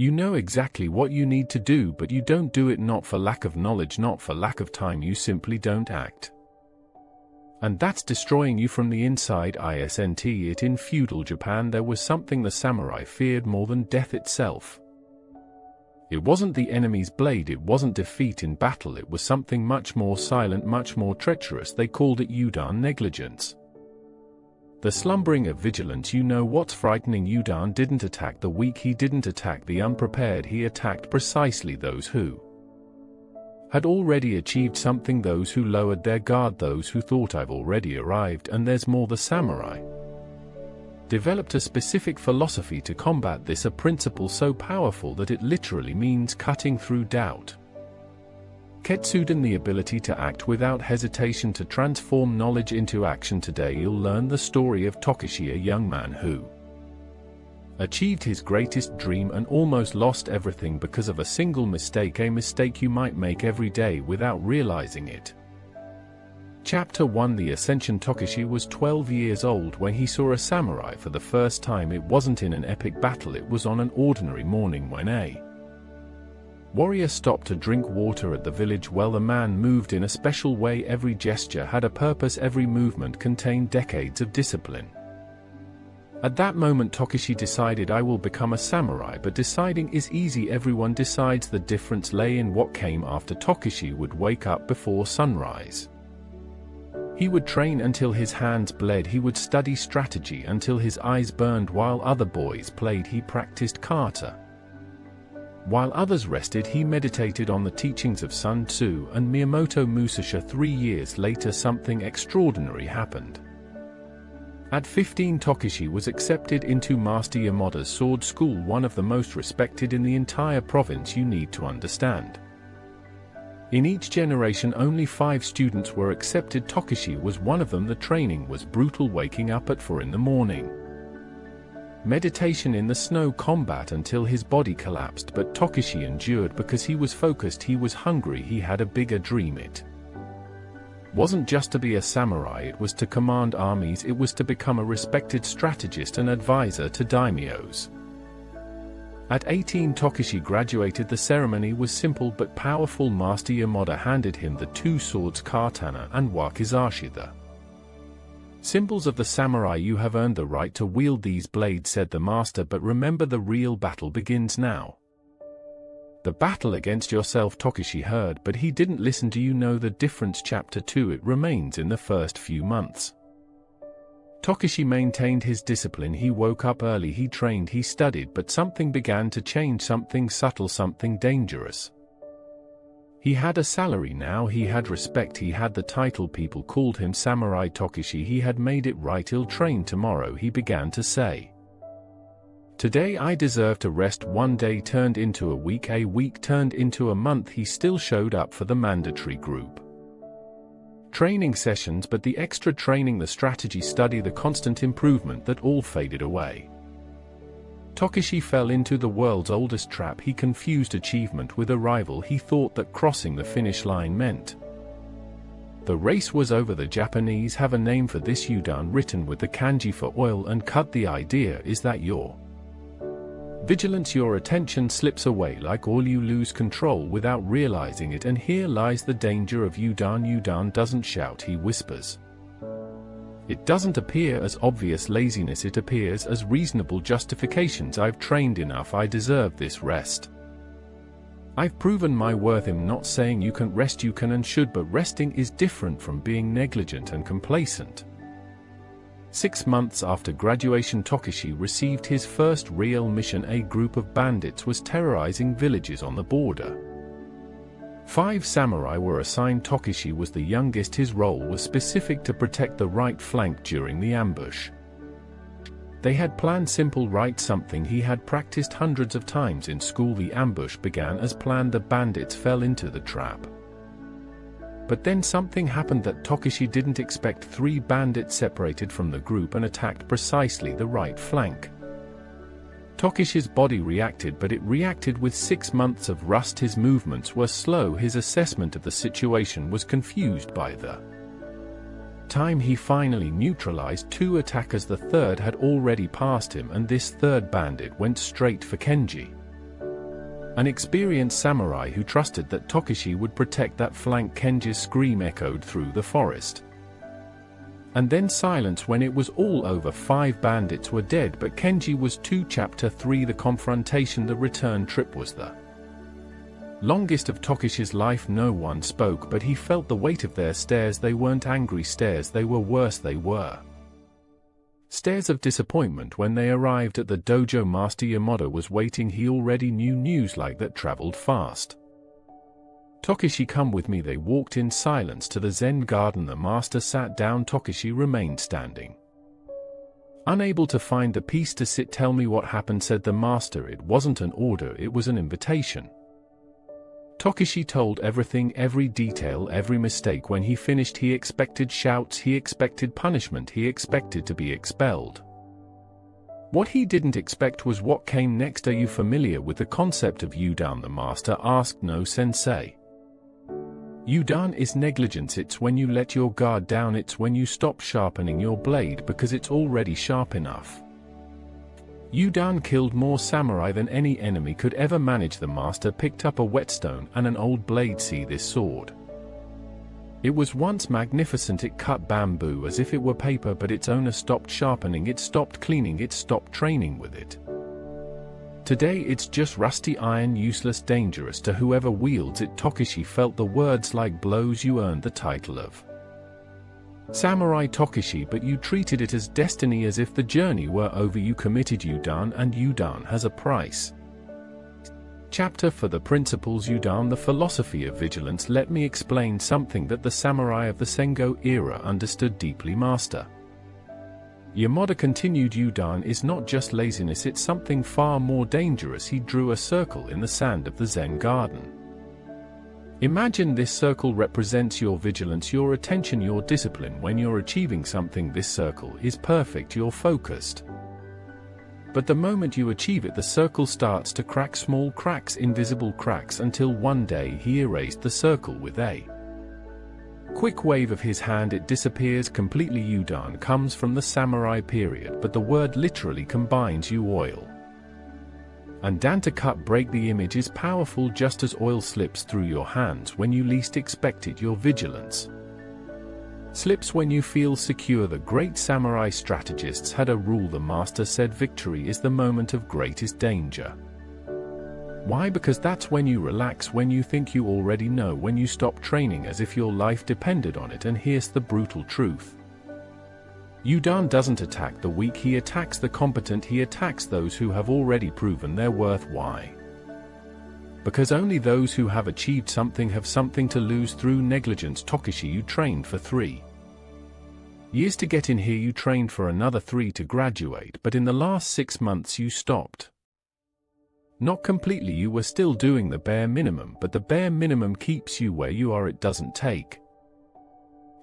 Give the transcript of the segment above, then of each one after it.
You know exactly what you need to do, but you don't do it, not for lack of knowledge, not for lack of time, you simply don't act. And that's destroying you from the inside. Isn't it? In feudal Japan there was something the samurai feared more than death itself. It wasn't the enemy's blade, it wasn't defeat in battle, it was something much more silent, much more treacherous. They called it Yudan, negligence. The slumbering of vigilance. You know what's frightening? Yudan didn't attack the weak, he didn't attack the unprepared, he attacked precisely those who had already achieved something, those who lowered their guard, those who thought, I've already arrived and there's more. The samurai developed a specific philosophy to combat this, a principle so powerful that it literally means cutting through doubt. Ketsudan, the ability to act without hesitation, to transform knowledge into action. Today you'll learn the story of Takeshi, a young man who achieved his greatest dream and almost lost everything because of a single mistake, a mistake you might make every day without realizing it. Chapter 1: The Ascension. Takeshi was 12 years old when he saw a samurai for the first time. It wasn't in an epic battle, it was on an ordinary morning when a warrior stopped to drink water at the village well. The man moved in a special way, every gesture had a purpose, every movement contained decades of discipline. At that moment Takeshi decided, I will become a samurai. But deciding is easy, everyone decides. The difference lay in what came after. Takeshi would wake up before sunrise. He would train until his hands bled, he would study strategy until his eyes burned. While other boys played, he practiced kata. While others rested, he meditated on the teachings of Sun Tzu and Miyamoto Musashi. 3 years later something extraordinary happened. At 15 Takeshi was accepted into Master Yamada's sword school, one of the most respected in the entire province. You need to understand, in each generation only 5 students were accepted. Takeshi was one of them. The training was brutal, waking up at 4 in the morning. Meditation in the snow, combat until his body collapsed, but Takeshi endured because he was focused, he was hungry, he had a bigger dream. It wasn't just to be a samurai, it was to command armies, it was to become a respected strategist and advisor to daimyos. At 18 Takeshi graduated. The ceremony was simple but powerful. Master Yamada handed him the 2 swords, katana and wakizashi, the symbols of the samurai. You have earned the right to wield these blades, said the master, but remember, the real battle begins now. The battle against yourself. Takeshi heard, but he didn't listen. Do you know the difference? Chapter 2. It remains in the first few months. Takeshi maintained his discipline. He woke up early, he trained, he studied, but something began to change, something subtle, something dangerous. He had a salary now, he had respect, he had the title, people called him Samurai Takeshi. He had made it right. He'll train tomorrow, he began to say. Today I deserve to rest. One day turned into a week turned into a month. He still showed up for the mandatory group training sessions, but the extra training, the strategy study, the constant improvement, that all faded away. Takeshi fell into the world's oldest trap. He confused achievement with arrival. He thought that crossing the finish line meant the race was over. The Japanese have a name for this, Yudan, written with the kanji for oil and cut. The idea is that your vigilance, your attention slips away like oil. You lose control without realizing it, and here lies the danger of Yudan. Yudan doesn't shout, he whispers. It doesn't appear as obvious laziness, it appears as reasonable justifications. I've trained enough, I deserve this rest. I've proven my worth. I'm not saying you can't rest, you can and should, but resting is different from being negligent and complacent. 6 months after graduation, Takeshi received his first real mission. A group of bandits was terrorizing villages on the border. 5 samurai were assigned. Takeshi was the youngest. His role was specific, to protect the right flank during the ambush. They had planned simple, right, something he had practiced hundreds of times in school. The ambush began as planned. The bandits fell into the trap. But then something happened that Takeshi didn't expect. 3 bandits separated from the group and attacked precisely the right flank. Takeshi's body reacted, but it reacted with 6 months of rust. His movements were slow, his assessment of the situation was confused. By the time he finally neutralized 2 attackers, the third had already passed him, and this third bandit went straight for Kenji. An experienced samurai who trusted that Takeshi would protect that flank. Kenji's scream echoed through the forest. And then silence when it was all over. 5 bandits were dead, but Kenji was too. Chapter 3. The confrontation. The return trip was the longest of Takeshi's life. No one spoke, but he felt the weight of their stares. They weren't angry stares, they were worse. They were stares of disappointment. When they arrived at the dojo, Master Yamada was waiting. He already knew news like that traveled fast. Takeshi, come with me. They walked in silence to the Zen garden. The master sat down. Takeshi remained standing, unable to find the peace to sit. Tell me what happened, said the master. It wasn't an order, it was an invitation. Takeshi told everything, every detail, every mistake. When he finished, he expected shouts, he expected punishment, he expected to be expelled. What he didn't expect was what came next. Are you familiar with the concept of Yudan? The master asked. No, sensei. Yudan is negligence. It's when you let your guard down. It's when you stop sharpening your blade because it's already sharp enough. Yudan killed more samurai than any enemy could ever manage. The master picked up a whetstone and an old blade. See this sword? It was once magnificent. It cut bamboo as if it were paper, but its owner stopped sharpening it, stopped cleaning it, stopped training with it. Today it's just rusty iron, useless, dangerous to whoever wields it. Takeshi felt the words like blows. You earned the title of Samurai Takeshi, but you treated it as destiny, as if the journey were over. You committed Yudan, and Yudan has a price. Chapter for the principles. Yudan, the philosophy of vigilance. Let me explain something that the samurai of the Sengo era understood deeply. Master Yamada continued. Yudan is not just laziness, it's something far more dangerous. He drew a circle in the sand of the Zen garden. Imagine this circle represents your vigilance, your attention, your discipline. When you're achieving something, this circle is perfect, you're focused. But the moment you achieve it, the circle starts to crack, small cracks, invisible cracks, until one day he erased the circle with a quick wave of his hand. It disappears completely. Yudan comes from the samurai period, but the word literally combines you, oil and dan. To cut, break. The image is powerful. Just as oil slips through your hands when you least expect it, your vigilance slips when you feel secure. The great samurai strategists had a rule. The master said victory is the moment of greatest danger. Why? Because that's when you relax, when you think you already know, when you stop training as if your life depended on it. And here's the brutal truth. Yudan doesn't attack the weak, he attacks the competent, he attacks those who have already proven their worth. Why? Because only those who have achieved something have something to lose through negligence. Takeshi, you trained for 3 years to get in here, you trained for another 3 to graduate, but in the last 6 months you stopped. Not completely, you were still doing the bare minimum, but the bare minimum keeps you where you are, it doesn't take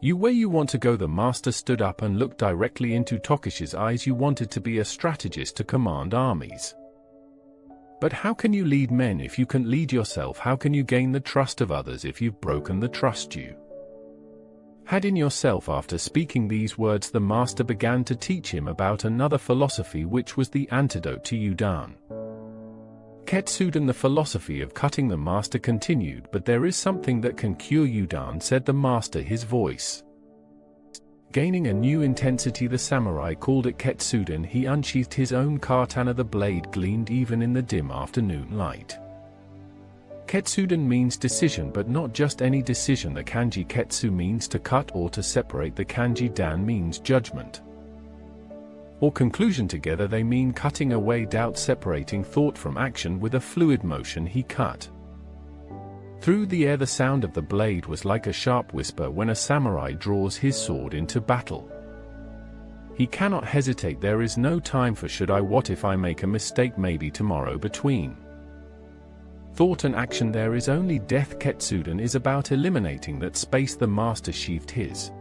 you where you want to go. The master stood up and looked directly into Takeshi's eyes. You wanted to be a strategist to command armies. But how can you lead men if you can't lead yourself? How can you gain the trust of others if you've broken the trust you had in yourself? After speaking these words, the master began to teach him about another philosophy, which was the antidote to Yudan. Ketsudan, the philosophy of cutting. The master continued, but there is something that can cure Yudan, said the master, his voice gaining a new intensity. The samurai called it Ketsudan. He unsheathed his own katana. The blade gleamed even in the dim afternoon light. Ketsudan means decision, but not just any decision. The kanji ketsu means to cut or to separate. The kanji dan means judgment or conclusion. Together they mean cutting away doubt, separating thought from action. With a fluid motion he cut through the air. The sound of the blade was like a sharp whisper when a samurai draws his sword into battle. He cannot hesitate. There is no time for should I, what if I make a mistake, maybe tomorrow. Between thought and action there is only death. Ketsudan is about eliminating that space. The master sheathed his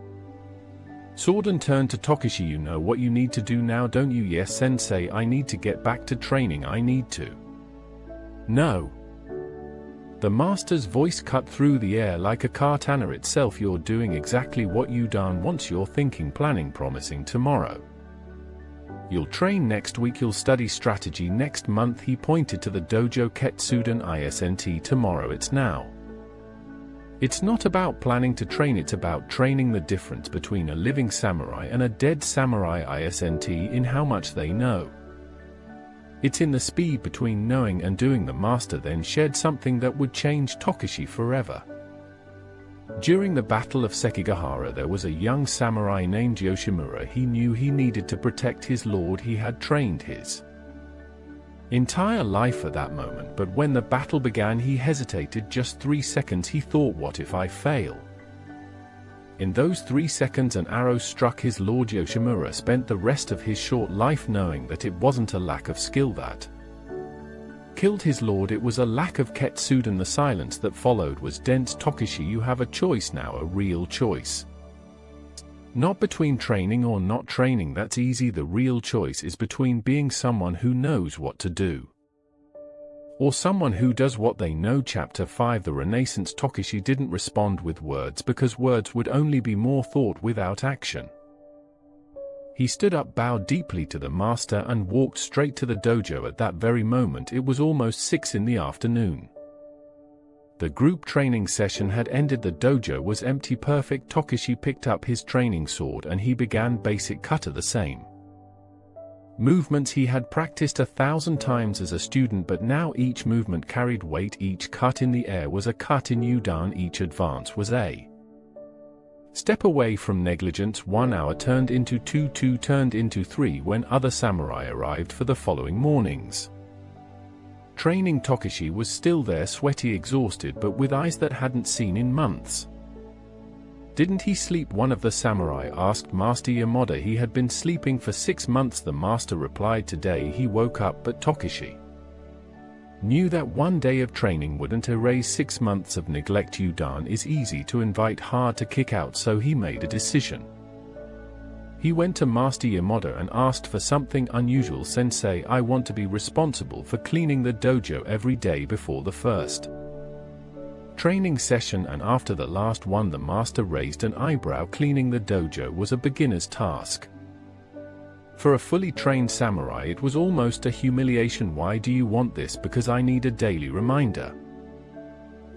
sword and turned to Takeshi. You know what you need to do now, don't you? Yes, sensei, I need to get back to training. I need to. No. The master's voice cut through the air like a katana itself. You're doing exactly what Yudan wants. You're thinking, planning, promising tomorrow. You'll train next week, you'll study strategy next month. He pointed to the dojo. Ketsudan isn't tomorrow, it's now. It's not about planning to train, it's about training. The difference between a living samurai and a dead samurai isn't in how much they know. It's in the speed between knowing and doing. The master then shared something that would change Takeshi forever. During the Battle of Sekigahara, there was a young samurai named Yoshimura. He knew he needed to protect his lord. He had trained his entire life for that moment, but when the battle began he hesitated just 3 seconds. He thought, what if I fail? In those 3 seconds an arrow struck his lord. Yoshimura spent the rest of his short life knowing that it wasn't a lack of skill that killed his lord, it was a lack of Ketsudan. The silence that followed was dense. Takeshi, you have a choice now, a real choice. Not between training or not training, that's easy. The real choice is between being someone who knows what to do or someone who does what they know. Chapter 5 The Renaissance. Takeshi didn't respond with words because words would only be more thought without action. He stood up, bowed deeply to the master, and walked straight to the dojo. At that very moment it was almost 6 in the afternoon. The group training session had ended. The dojo was empty. Perfect. Takeshi picked up his training sword and he began basic kata, the same movements he had practiced 1,000 times as a student, but now each movement carried weight. Each cut in the air was a cut in Yudan. Each advance was a step away from negligence. 1 hour turned into 2, 2 turned into 3 when other samurai arrived for the following morning's training. Takeshi was still there, sweaty, exhausted, but with eyes that hadn't seen in months. Didn't he sleep? One of the samurai asked Master Yamada. He had been sleeping for 6 months, the master replied. Today he woke up, but Takeshi knew that 1 day of training wouldn't erase 6 months of neglect. Yudan is easy to invite, hard to kick out, so he made a decision. He went to Master Yamada and asked for something unusual. Sensei, I want to be responsible for cleaning the dojo every day before the first training session and after the last one. The master raised an eyebrow. Cleaning the dojo was a beginner's task. For a fully trained samurai it was almost a humiliation. Why do you want this? Because I need a daily reminder.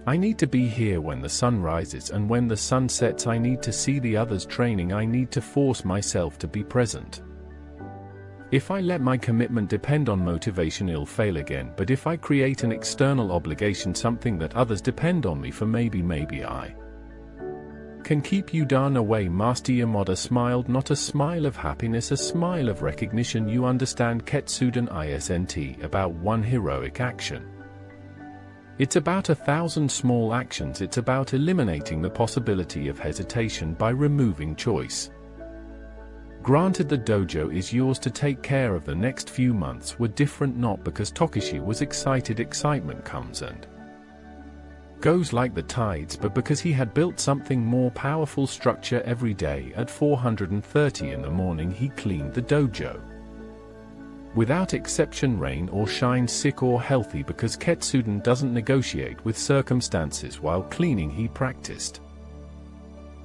I need to be here when the sun rises and when the sun sets. I need to see the others training. I need to force myself to be present. If I let my commitment depend on motivation, it'll fail again. But if I create an external obligation, something that others depend on me for, maybe I can keep Yudan away. Master Yamada smiled, not a smile of happiness, a smile of recognition. You understand, Ketsudan isn't about one heroic action. It's about 1,000 small actions. It's about eliminating the possibility of hesitation by removing choice. Granted, the dojo is yours to take care of. The next few months were different, not because Takeshi was excited. Excitement comes and goes like the tides, but because he had built something more powerful. Structure. Every day at 4:30 in the morning he cleaned the dojo. Without exception, rain or shine, sick or healthy, because Ketsudan doesn't negotiate with circumstances. While cleaning he practiced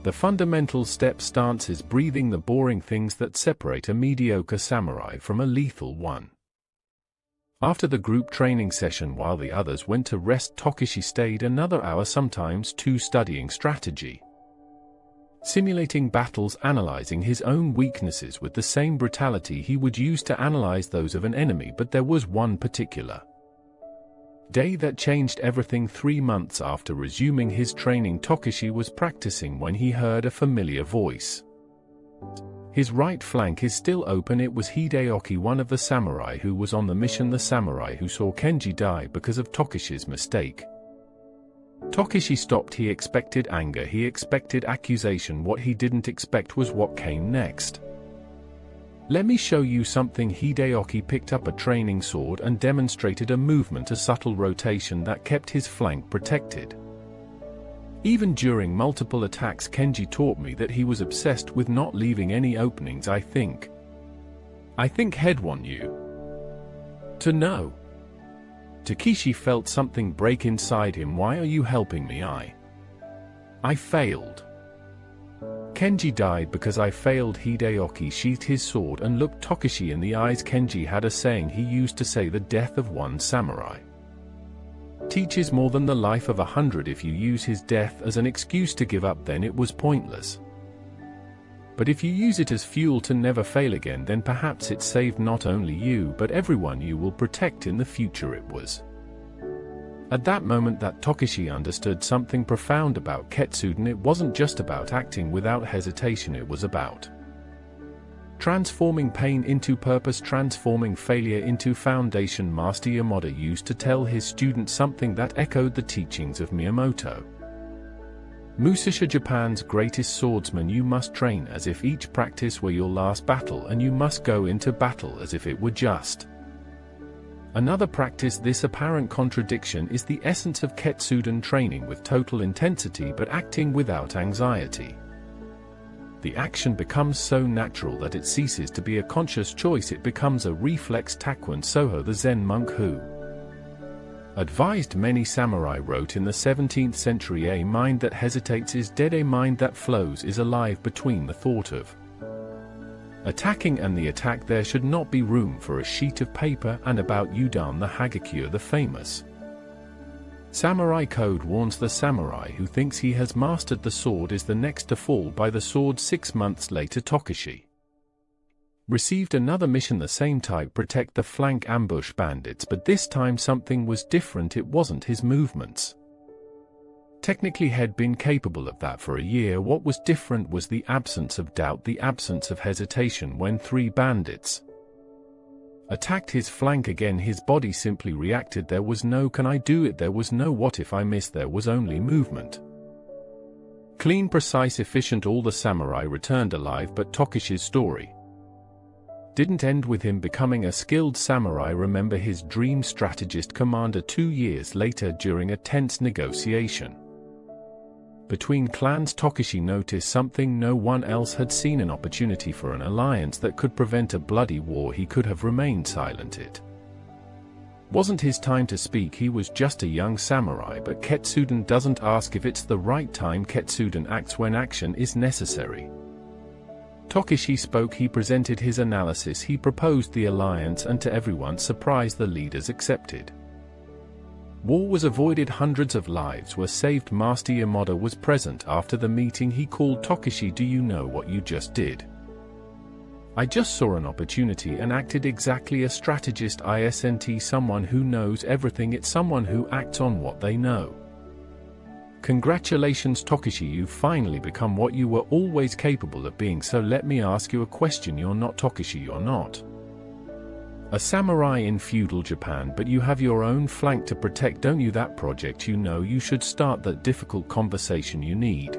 the fundamental step stances, breathing, the boring things that separate a mediocre samurai from a lethal one. After the group training session, while the others went to rest, Takeshi stayed another hour, sometimes 2, studying strategy, simulating battles, analyzing his own weaknesses with the same brutality he would use to analyze those of an enemy. But there was one particular day that changed everything. 3 months after resuming his training, Takeshi was practicing when he heard a familiar voice. His right flank is still open. It was Hideyoki, one of the samurai who was on the mission, the samurai who saw Kenji die because of Takeshi's mistake. Takeshi stopped. He expected anger, he expected accusation. What he didn't expect was what came next. Let me show you something. Hideyoki picked up a training sword and demonstrated a movement, a subtle rotation that kept his flank protected. Even during multiple attacks, Kenji taught me that he was obsessed with not leaving any openings. I think he'd want you to know. Takeshi felt something break inside him. Why are you helping me? I failed. Kenji died because I failed. Hideyoki sheathed his sword and looked Takeshi in the eyes. Kenji had a saying he used to say, the death of one samurai teaches more than the life of 100. If you use his death as an excuse to give up, then it was pointless. But if you use it as fuel to never fail again, then perhaps it saved not only you but everyone you will protect in the future. It was at that moment that Takeshi understood something profound about Ketsudan. It wasn't just about acting without hesitation, it was about transforming pain into purpose, transforming failure into foundation. Master Yamada used to tell his students something that echoed the teachings of Miyamoto. Musasha, Japan's greatest swordsman, you must train as if each practice were your last battle, and you must go into battle as if it were just another practice. This apparent contradiction is the essence of Ketsudan, training with total intensity but acting without anxiety. The action becomes so natural that it ceases to be a conscious choice, it becomes a reflex. Takuan Soho, the Zen monk who advised many samurai, wrote in the 17th century, a mind that hesitates is dead, a mind that flows is alive. Between the thought of attacking and the attack there should not be room for a sheet of paper. And about Yudan the Hagakure, the famous samurai code, warns the samurai who thinks he has mastered the sword is the next to fall by the sword. 6 months later, Takeshi received another mission, the same type, protect the flank, ambush bandits, but this time something was different. It wasn't his movements. Technically had been capable of that for a year. What was different was the absence of doubt, the absence of hesitation. When 3 bandits attacked his flank again, his body simply reacted. There was no can I do it, there was no what if I miss, there was only movement. Clean, precise, efficient. All the samurai returned alive, but Takeshi's story didn't end with him becoming a skilled samurai. Remember his dream strategist commander 2 years later during a tense negotiation between clans. Takeshi noticed something no one else had seen, an opportunity for an alliance that could prevent a bloody war. He could have remained silent. It wasn't his time to speak. He was just a young samurai, but Ketsudan doesn't ask if it's the right time. Ketsudan acts when action is necessary. Takeshi spoke, he presented his analysis, he proposed the alliance, and to everyone's surprise the leaders accepted. War was avoided, hundreds of lives were saved. Master Yamada was present. After the meeting he called Takeshi. Do you know what you just did? I just saw an opportunity and acted exactly. A strategist isn't someone who knows everything, it's someone who acts on what they know. Congratulations Takeshi, you've finally become what you were always capable of being. So let me ask you a question. You're not Takeshi, you're not a samurai in feudal Japan, but you have your own flank to protect, don't you? That project, you know, you should start that difficult conversation. You need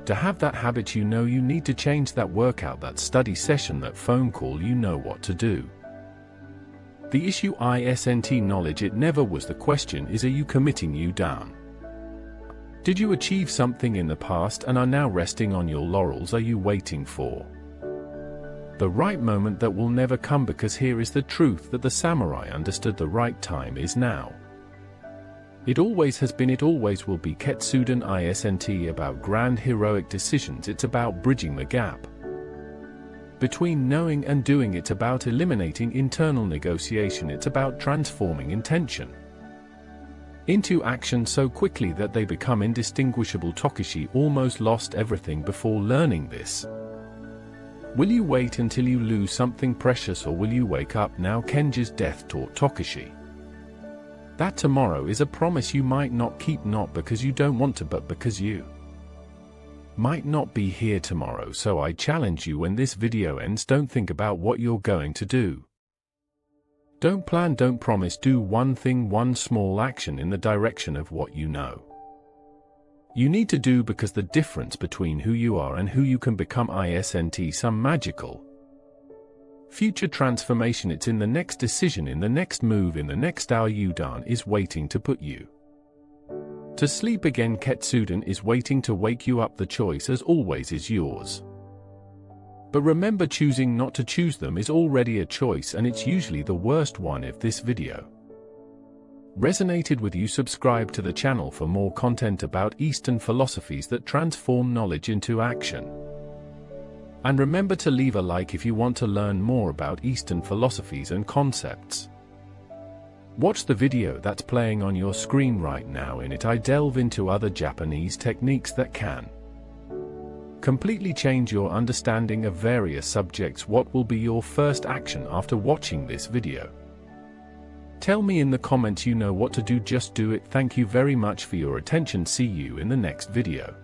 to have that habit, you know, you need to change that workout, that study session, that phone call. You know what to do. The issue isn't knowledge, it never was. The question is, are you committing Yudan? Did you achieve something in the past and are now resting on your laurels? Are you waiting for the right moment that will never come? Because here is the truth that the samurai understood: the right time is now. It always has been, it always will be. Ketsudan isn't about grand heroic decisions, it's about bridging the gap between knowing and doing. It's about eliminating internal negotiation, it's about transforming intention into action so quickly that they become indistinguishable. Takeshi almost lost everything before learning this. Will you wait until you lose something precious, or will you wake up now? Kenji's death taught Takeshi that tomorrow is a promise you might not keep, not because you don't want to, but because you might not be here tomorrow. So I challenge you, when this video ends, don't think about what you're going to do. Don't plan, don't promise, do one thing, one small action in the direction of what you know you need to do, because the difference between who you are and who you can become isn't some magical future transformation. It's in the next decision, in the next move, in the next hour. Yudan is waiting to put you to sleep again. Ketsudan is waiting to wake you up. The choice, as always, is yours. But remember, choosing not to choose them is already a choice, and it's usually the worst one. If this video resonated with you, subscribe to the channel for more content about Eastern philosophies that transform knowledge into action. And remember to leave a like if you want to learn more about Eastern philosophies and concepts. Watch the video that's playing on your screen right now. In it I delve into other Japanese techniques that can completely change your understanding of various subjects. What will be your first action after watching this video? Tell me in the comments. You know what to do, just do it. Thank you very much for your attention. See you in the next video.